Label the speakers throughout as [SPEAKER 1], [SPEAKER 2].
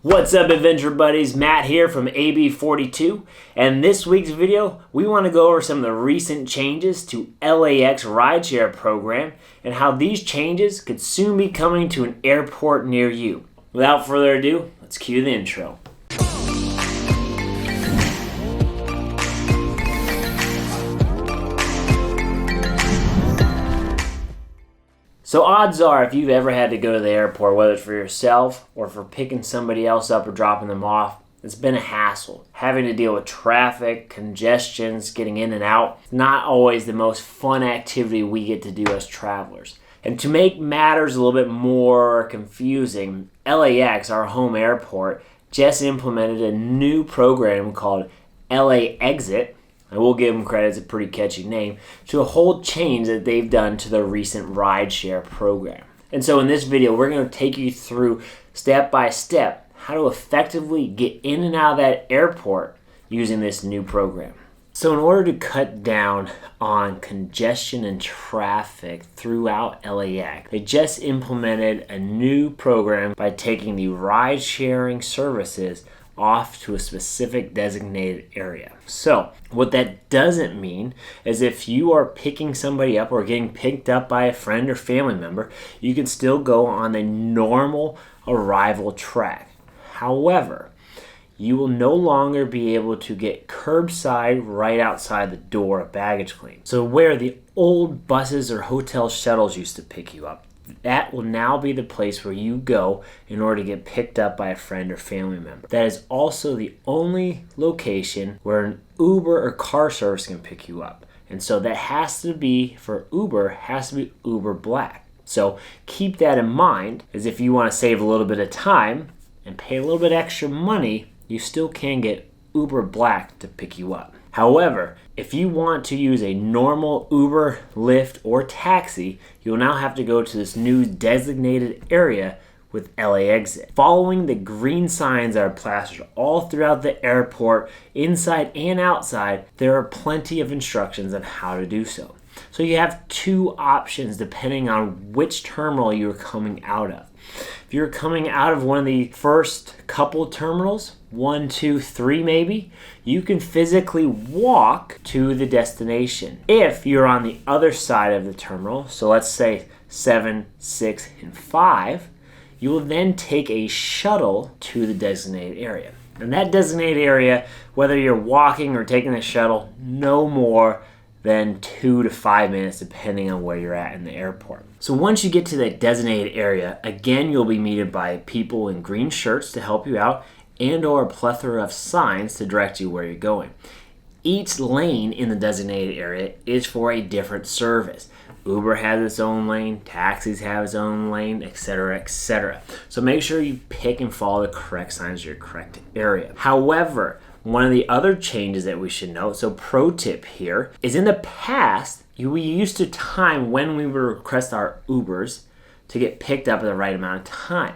[SPEAKER 1] What's up, adventure buddies? Matt here from AB42, and this week's video we want to go over some of the recent changes to LAX rideshare program and how these changes could soon be coming to an airport near you. Without further ado, let's cue the intro. So odds are, if you've ever had to go to the airport, whether it's for yourself or for picking somebody else up or dropping them off, it's been a hassle. Having to deal with traffic, congestions, getting in and out, not always the most fun activity we get to do as travelers. And to make matters a little bit more confusing, LAX, our home airport, just implemented a new program called LAX IT. I will give them credit, it's a pretty catchy name, to a whole change that they've done to the recent rideshare program. And so in this video, we're going to take you through step by step how to effectively get in and out of that airport using this new program. So in order to cut down on congestion and traffic throughout LAX, they just implemented a new program by taking the ride-sharing services off to a specific designated area. So what that doesn't mean is if you are picking somebody up or getting picked up by a friend or family member, you can still go on the normal arrival track. However, you will no longer be able to get curbside right outside the door of baggage claim. So where the old buses or hotel shuttles used to pick you up, that will now be the place where you go in order to get picked up by a friend or family member. That is also the only location where an Uber or car service can pick you up. And so that has to be, for Uber, has to be Uber Black. So keep that in mind, as if you want to save a little bit of time and pay a little bit extra money, you still can get Uber Black to pick you up. However, if you want to use a normal Uber, Lyft, or taxi, you'll now have to go to this new designated area with LAX IT. Following the green signs that are plastered all throughout the airport, inside and outside, there are plenty of instructions on how to do so. So you have two options depending on which terminal you're coming out of. If you're coming out of one of the first couple terminals, 1, 2, 3 maybe, you can physically walk to the destination. If you're on the other side of the terminal, so let's say 7, 6, and 5, you will then take a shuttle to the designated area. And that designated area, whether you're walking or taking the shuttle, no more than 2 to 5 minutes depending on where you're at in the airport. So once you get to that designated area, again you'll be greeted by people in green shirts to help you out and or a plethora of signs to direct you where you're going. Each lane in the designated area is for a different service. Uber has its own lane, taxis have its own lane, etc., etc. So make sure you pick and follow the correct signs to your correct area. However, one of the other changes that we should note, so pro tip here, is in the past, we used to time when we would request our Ubers to get picked up at the right amount of time.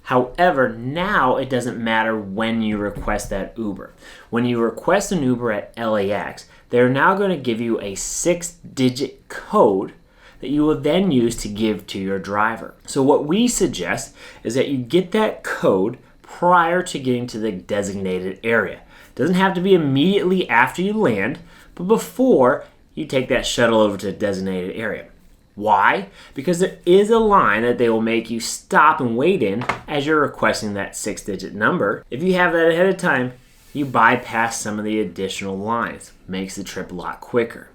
[SPEAKER 1] However, now it doesn't matter when you request that Uber. When you request an Uber at LAX, they're now going to give you a 6-digit code that you will then use to give to your driver. So what we suggest is that you get that code prior to getting to the designated area. It doesn't have to be immediately after you land, but before you take that shuttle over to the designated area. Why? Because there is a line that they will make you stop and wait in as you're requesting that 6-digit number. If you have that ahead of time, you bypass some of the additional lines. Makes the trip a lot quicker.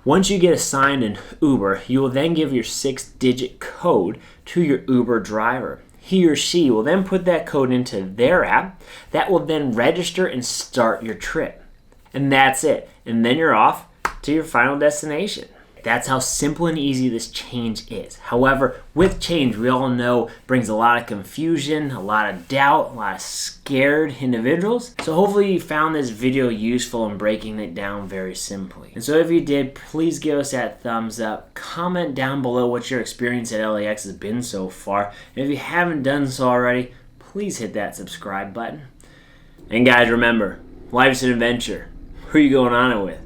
[SPEAKER 1] Once you get assigned an Uber, you will then give your 6-digit code to your Uber driver. He or she will then put that code into their app. That will then register and start your trip. And that's it. And then you're off to your final destination. That's how simple and easy this change is. However, with change, we all know brings a lot of confusion, a lot of doubt, a lot of scared individuals. So hopefully you found this video useful in breaking it down very simply. And so if you did, please give us that thumbs up. Comment down below what your experience at LAX has been so far. And if you haven't done so already, please hit that subscribe button. And guys, remember, life's an adventure. Who are you going on it with?